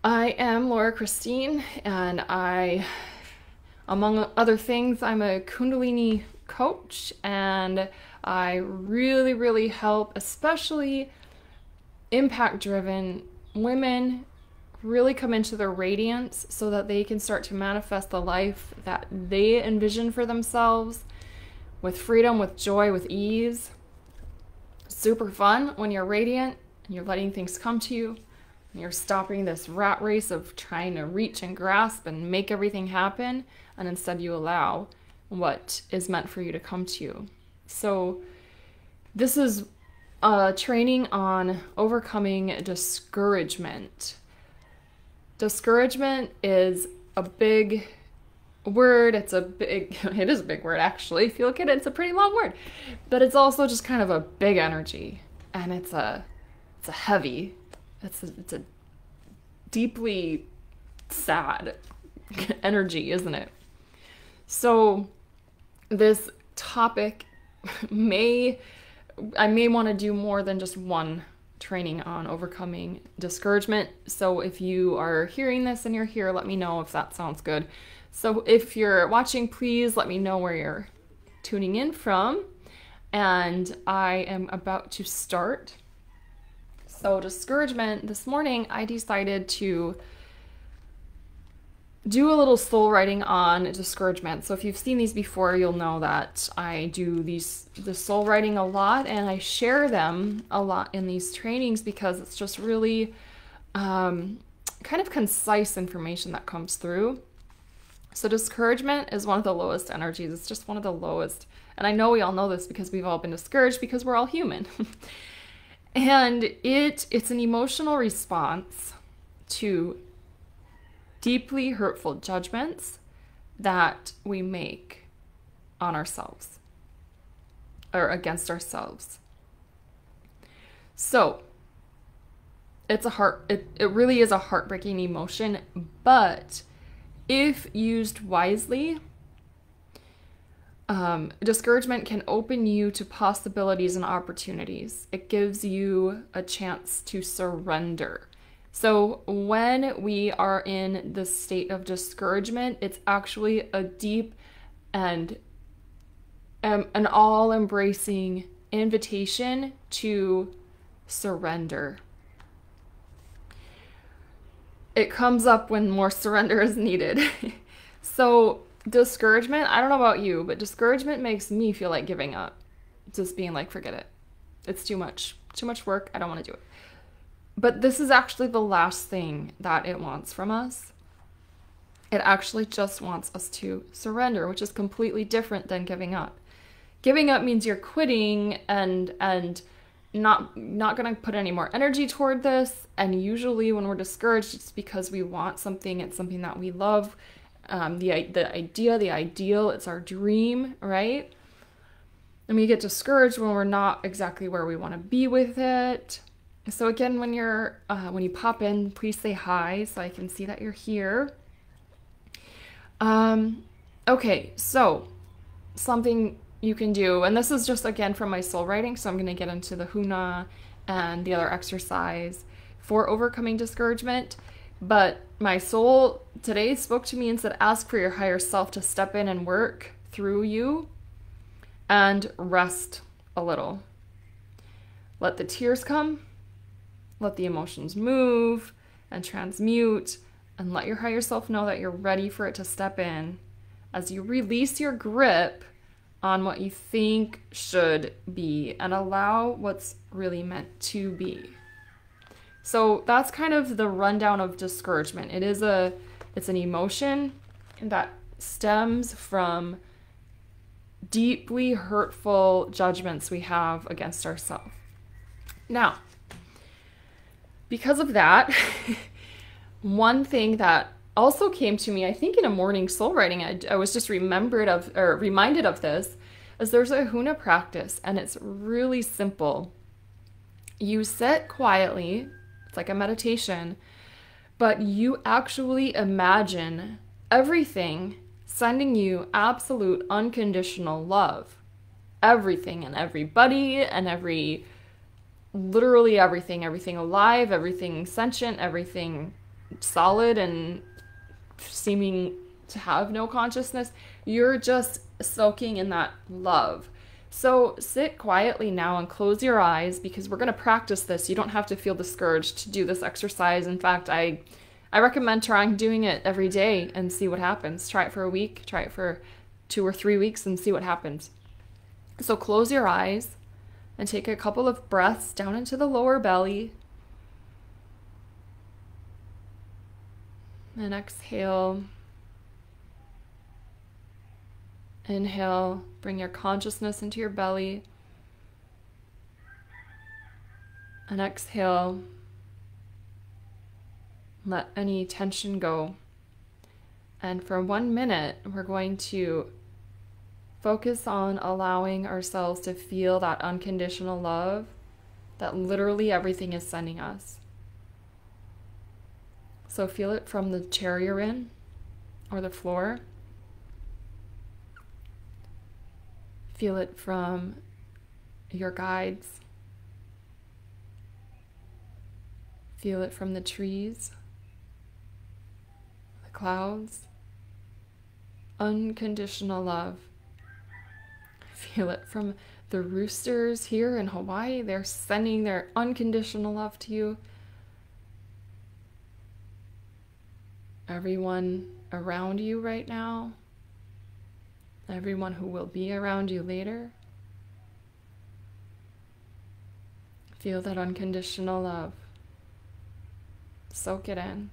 I am Laura Christine, and among other things, I'm a Kundalini coach, and I really, really help, especially impact-driven women, really come into their radiance so that they can start to manifest the life that they envision for themselves with freedom, with joy, with ease. Super fun when you're radiant and you're letting things come to you. You're stopping this rat race of trying to reach and grasp and make everything happen, and instead you allow what is meant for you to come to you. So this is a training on overcoming discouragement. Discouragement is a big word. It is a big word actually. If you look at it, it's a pretty long word. But it's also just kind of a big energy, and it's a heavy, it's a deeply sad energy, isn't it? So this topic I may want to do more than just one training on overcoming discouragement. So if you are hearing this and you're here, let me know if that sounds good. So if you're watching, please let me know where you're tuning in from. And I am about to start. So discouragement, this morning I decided to do a little soul writing on discouragement. So if you've seen these before, you'll know that I do the soul writing a lot, and I share them a lot in these trainings because it's just really kind of concise information that comes through. So discouragement is one of the lowest energies. It's just one of the lowest. And I know we all know this because we've all been discouraged because we're all human. And it's an emotional response to deeply hurtful judgments that we make on ourselves or against ourselves. So it really is a heartbreaking emotion, but if used wisely, discouragement can open you to possibilities and opportunities. It gives you a chance to surrender. So when we are in the state of discouragement, it's actually a deep and an all-embracing invitation to surrender. It comes up when more surrender is needed. So discouragement, I don't know about you, but discouragement makes me feel like giving up. Just being like, forget it. It's too much work. I don't want to do it. But this is actually the last thing that it wants from us. It actually just wants us to surrender, which is completely different than giving up. Giving up means you're quitting and not going to put any more energy toward this. And usually when we're discouraged, it's because we want something. It's something that we love. The idea, the ideal, it's our dream, right? And we get discouraged when we're not exactly where we want to be with it. So again, when you pop in, please say hi so I can see that you're here. Okay, so something you can do, and this is just again from my soul writing, so I'm going to get into the Huna and the other exercise for overcoming discouragement. But my soul today spoke to me and said, ask for your higher self to step in and work through you and rest a little. Let the tears come. Let the emotions move and transmute, and let your higher self know that you're ready for it to step in as you release your grip on what you think should be and allow what's really meant to be. So that's kind of the rundown of discouragement. It's an emotion that stems from deeply hurtful judgments we have against ourselves. Now, because of that, one thing that also came to me, I think in a morning soul writing, I was just reminded of this, is there's a Huna practice, and it's really simple. You sit quietly, it's like a meditation, but you actually imagine everything sending you absolute unconditional love. Everything and everybody and literally everything alive, everything sentient, everything solid and seeming to have no consciousness. You're just soaking in that love. So sit quietly now and close your eyes, because we're going to practice this. You don't have to feel discouraged to do this exercise. In fact, I recommend doing it every day and see what happens. Try it for a week, try it for 2 or 3 weeks and see what happens. So close your eyes and take a couple of breaths down into the lower belly. And exhale. Inhale, bring your consciousness into your belly. And exhale, let any tension go. And for 1 minute, we're going to focus on allowing ourselves to feel that unconditional love that literally everything is sending us. So feel it from the chair you're in or the floor. Feel it from your guides. Feel it from the trees, the clouds. Unconditional love. Feel it from the roosters here in Hawaii. They're sending their unconditional love to you. Everyone around you right now. Everyone who will be around you later. Feel that unconditional love. Soak it in.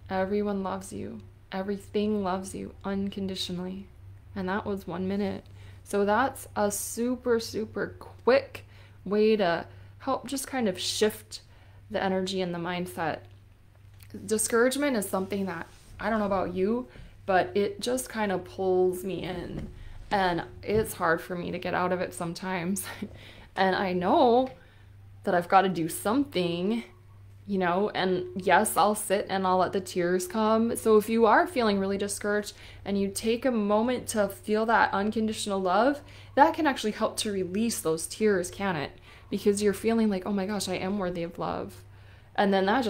Everyone loves you. Everything loves you unconditionally. And that was 1 minute. So that's a super, super quick way to help just kind of shift the energy and the mindset. Discouragement is something that, I don't know about you, but it just kind of pulls me in. And it's hard for me to get out of it sometimes. And I know that I've got to do something, you know, and yes, I'll sit and I'll let the tears come. So if you are feeling really discouraged and you take a moment to feel that unconditional love, that can actually help to release those tears, can it? Because you're feeling like, oh my gosh, I am worthy of love. And then that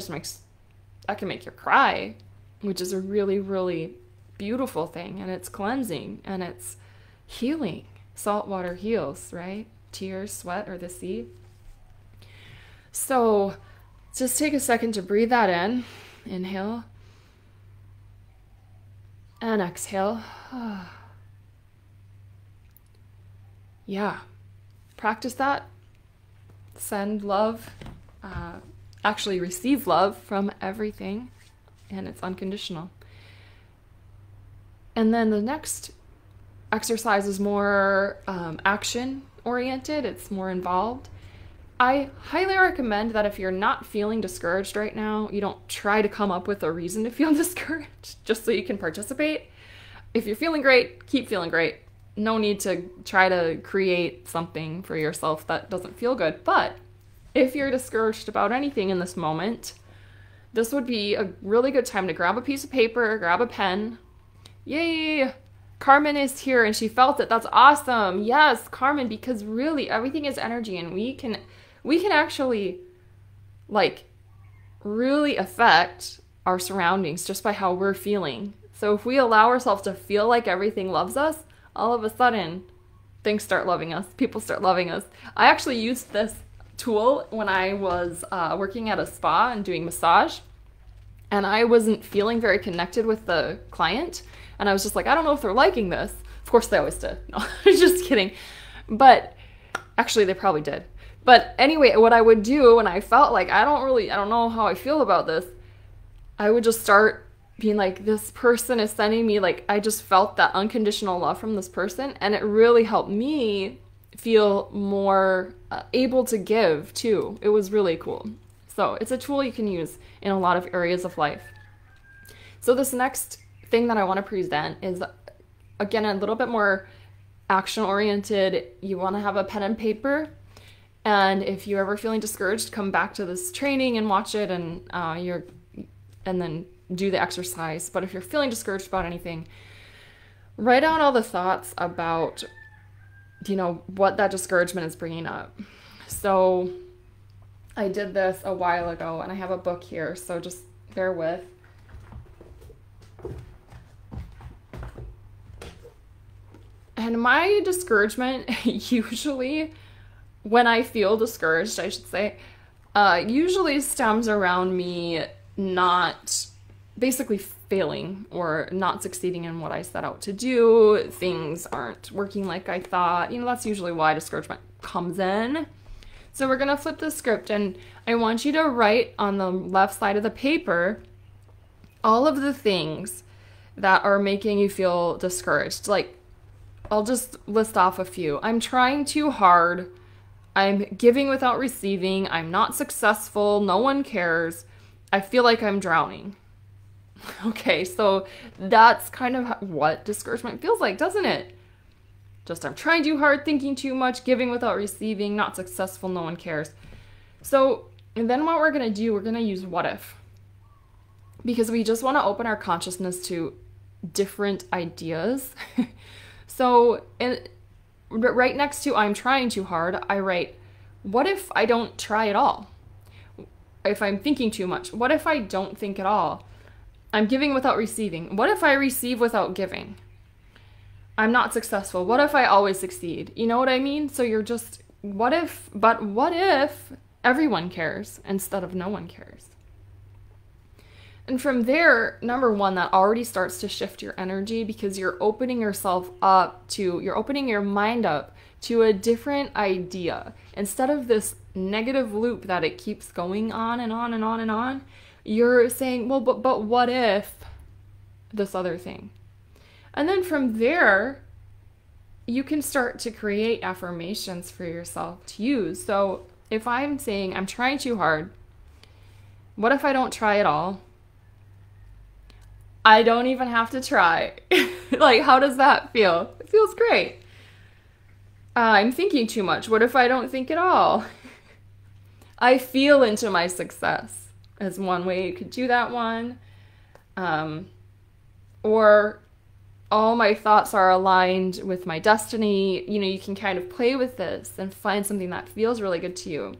can make you cry, which is a really, really beautiful thing. And it's cleansing and it's healing. Salt water heals, right? Tears, sweat, or the sea. So just take a second to breathe that in. Inhale. And exhale. Yeah. Practice that. Send love. Actually receive love from everything. And it's unconditional. And then the next exercise is more action oriented. It's more involved. I highly recommend that if you're not feeling discouraged right now, you don't try to come up with a reason to feel discouraged just so you can participate. If you're feeling great, keep feeling great. No need to try to create something for yourself that doesn't feel good. But if you're discouraged about anything in this moment, this would be a really good time to grab a piece of paper, grab a pen. Yay! Carmen is here and she felt it. That's awesome. Yes, Carmen, because really everything is energy and we can actually really affect our surroundings just by how we're feeling. So if we allow ourselves to feel like everything loves us, all of a sudden things start loving us. People start loving us. I actually used this tool when I was working at a spa and doing massage, and I wasn't feeling very connected with the client. And I was just like, I don't know if they're liking this. Of course they always did. No, just kidding. But actually they probably did. But anyway, what I would do when I felt like I don't know how I feel about this, I would just start being like, this person is sending me, like, I just felt that unconditional love from this person. And it really helped me feel more able to give too. It was really cool. So it's a tool you can use in a lot of areas of life. So this next thing that I want to present is, again, a little bit more action oriented. You want to have a pen and paper. And if you're ever feeling discouraged, come back to this training and watch it and then do the exercise. But if you're feeling discouraged about anything, write down all the thoughts about, what that discouragement is bringing up. So I did this a while ago and I have a book here, so just bear with. And my discouragement, usually, when I feel discouraged, I should say, usually stems around me not basically failing or not succeeding in what I set out to do. Things aren't working like I thought. You know, that's usually why discouragement comes in. So we're going to flip the script, and I want you to write on the left side of the paper all of the things that are making you feel discouraged. Like, I'll just list off a few. I'm trying too hard. I'm giving without receiving. I'm not successful. No one cares. I feel like I'm drowning. Okay, so that's kind of what discouragement feels like, doesn't it? Just I'm trying too hard, thinking too much, giving without receiving, not successful, no one cares. So, and then what we're going to do, we're going to use what if. Because we just want to open our consciousness to different ideas. So, right next to I'm trying too hard, I write, what if I don't try at all? If I'm thinking too much, what if I don't think at all? I'm giving without receiving. What if I receive without giving? I'm not successful. What if I always succeed? You know what I mean? So you're just, what if everyone cares instead of no one cares? And from there, number one, that already starts to shift your energy because you're opening yourself up to, you're opening your mind up to a different idea. Instead of this negative loop that it keeps going on and on and on and on, you're saying, well, but what if this other thing? And then from there, you can start to create affirmations for yourself to use. So if I'm saying I'm trying too hard, what if I don't try at all? I don't even have to try. Like, how does that feel? It feels great. I'm thinking too much. What if I don't think at all? I feel into my success as one way you could do that one. Or all my thoughts are aligned with my destiny. You know, you can kind of play with this and find something that feels really good to you.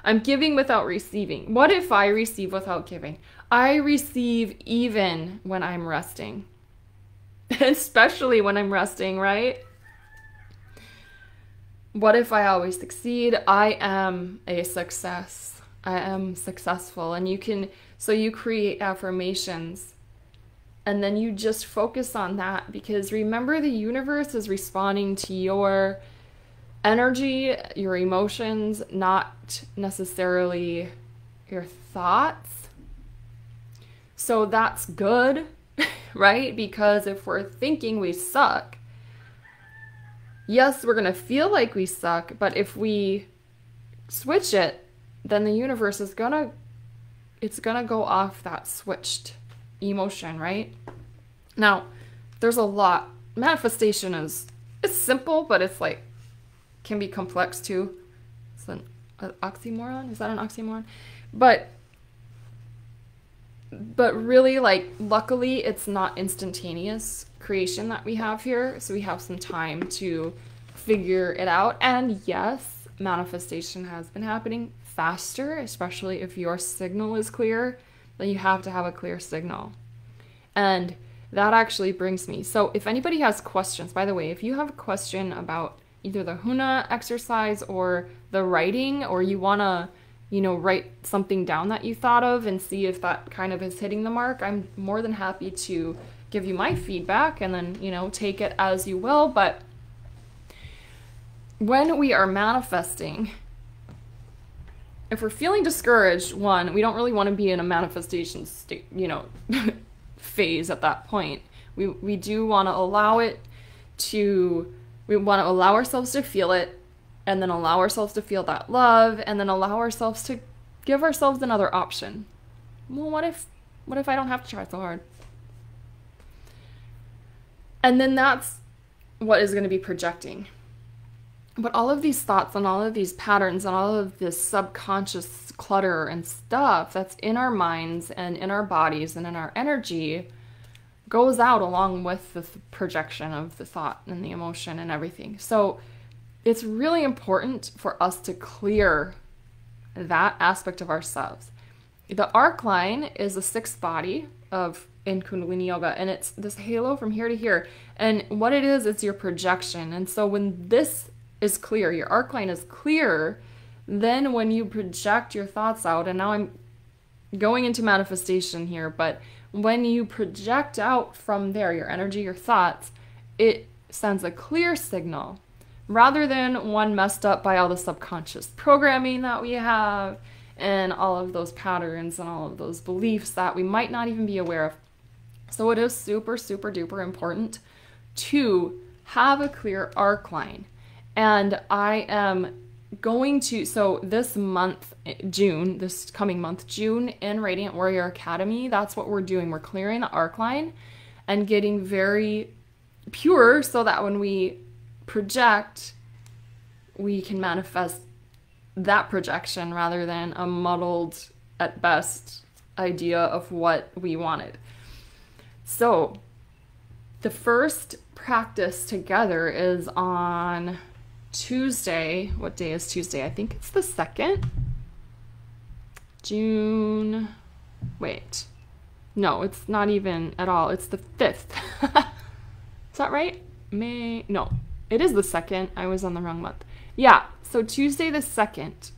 I'm giving without receiving. What if I receive without giving? I receive even when I'm resting. Especially when I'm resting, right? What if I always succeed? I am a success. I am successful. And you can, so you create affirmations and then you just focus on that, because remember, the universe is responding to your energy, your emotions, not necessarily your thoughts. So that's good, right? Because if we're thinking we suck, yes, we're going to feel like we suck, but if we switch it, then the universe is it's going to go off that switched emotion, right? Now, there's a lot. Manifestation it's simple, but it's like, can be complex too. It's an oxymoron. Is that an oxymoron? But really, like, luckily it's not instantaneous creation that we have here. So we have some time to figure it out. And yes, manifestation has been happening faster, especially if your signal is clear. Then you have to have a clear signal. And that actually brings me. So if anybody has questions, by the way, if you have a question about either the Huna exercise or the writing, or you want to, write something down that you thought of and see if that kind of is hitting the mark, I'm more than happy to give you my feedback and then, take it as you will. But when we are manifesting, if we're feeling discouraged, one, we don't really want to be in a manifestation state, phase at that point. We do want to allow we want to allow ourselves to feel it, and then allow ourselves to feel that love, and then allow ourselves to give ourselves another option. Well, what if I don't have to try so hard? And then that's what is going to be projecting. But all of these thoughts and all of these patterns and all of this subconscious clutter and stuff that's in our minds and in our bodies and in our energy goes out along with the projection of the thought and the emotion and everything. So it's really important for us to clear that aspect of ourselves. the arc line is the sixth body of in Kundalini Yoga, and it's this halo from here to here. And what it is, it's your projection. And so when this is clear, your arc line is clear, then when you project your thoughts out, and now I'm going into manifestation here, but when you project out from there, your energy, your thoughts, it sends a clear signal rather than one messed up by all the subconscious programming that we have and all of those patterns and all of those beliefs that we might not even be aware of. So it is super, super duper important to have a clear arc line. And I am going to, so this month, June, this coming month, June, in Radiant Warrior Academy, that's what we're doing. We're clearing the arc line and getting very pure so that when we project, we can manifest that projection rather than a muddled, at best, idea of what we wanted. So the first practice together is on Tuesday. What day is Tuesday? I think it's the 2nd. June. Wait. No, it's not even at all. It's the 5th. Is that right? May. No, it is the 2nd. I was on the wrong month. Yeah. So Tuesday the 2nd,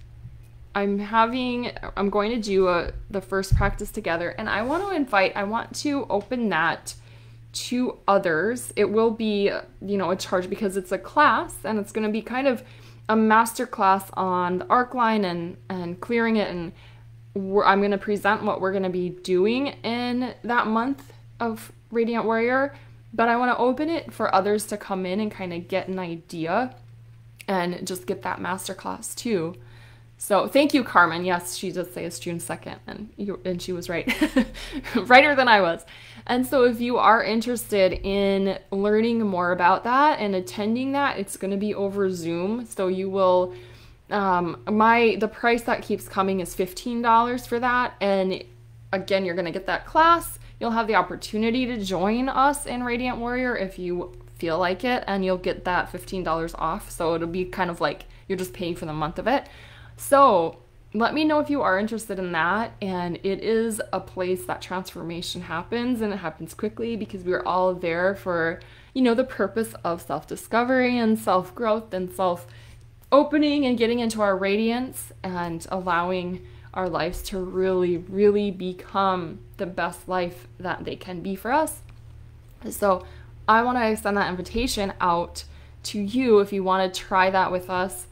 I'm going to do the first practice together, and I want to open that to others. It will be, a charge because it's a class, and it's going to be kind of a master class on the arc line and clearing it. And I'm going to present what we're going to be doing in that month of Radiant Warrior, but I want to open it for others to come in and kind of get an idea and just get that master class too. So thank you, Carmen. Yes, she did say it's June 2nd, and she was right. Righter than I was. And so if you are interested in learning more about that and attending that, it's going to be over Zoom. So you will, the price that keeps coming is $15 for that. And again, you're going to get that class. You'll have the opportunity to join us in Radiant Warrior if you feel like it, and you'll get that $15 off. So it'll be kind of like you're just paying for the month of it. So let me know if you are interested in that. And it is a place that transformation happens, and it happens quickly because we're all there for, the purpose of self-discovery and self-growth and self-opening and getting into our radiance and allowing our lives to really, really become the best life that they can be for us. So I want to extend that invitation out to you if you want to try that with us,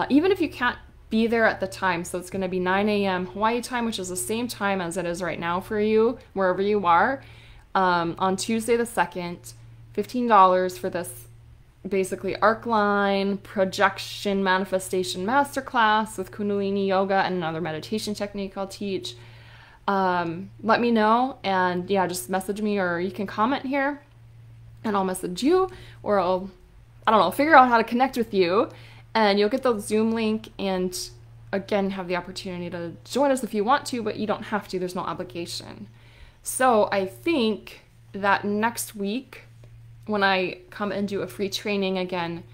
even if you can't be there at the time. So it's going to be 9 a.m. Hawaii time, which is the same time as it is right now for you, wherever you are, on Tuesday the 2nd, $15 for this basically arc line projection manifestation masterclass with Kundalini Yoga and another meditation technique I'll teach. Let me know, and yeah, just message me, or you can comment here and I'll message you, or I'll figure out how to connect with you. And you'll get the Zoom link, and again, have the opportunity to join us if you want to, but you don't have to. There's no obligation. So I think that next week, when I come and do a free training again,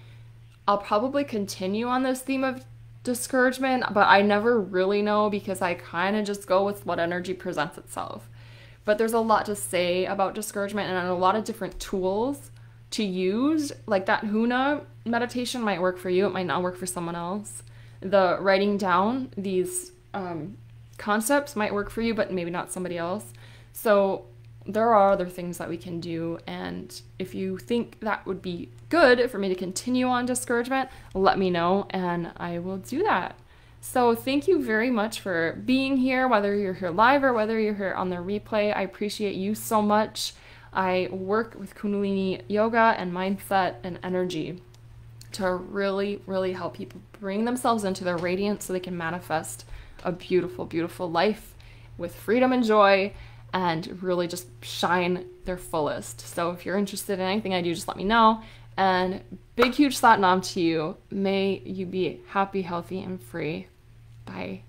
I'll probably continue on this theme of discouragement, but I never really know because I kind of just go with what energy presents itself. But there's a lot to say about discouragement and a lot of different tools to use. Like that Huna meditation might work for you. It might not work for someone else. The writing down these concepts might work for you, but maybe not somebody else. So there are other things that we can do. And if you think that would be good for me to continue on discouragement, let me know and I will do that. So thank you very much for being here, whether you're here live or whether you're here on the replay. I appreciate you so much. I work with Kundalini Yoga and mindset and energy to really, really help people bring themselves into their radiance so they can manifest a beautiful, beautiful life with freedom and joy and really just shine their fullest. So if you're interested in anything I do, just let me know. And big, huge Sat Nam to you. May you be happy, healthy, and free. Bye.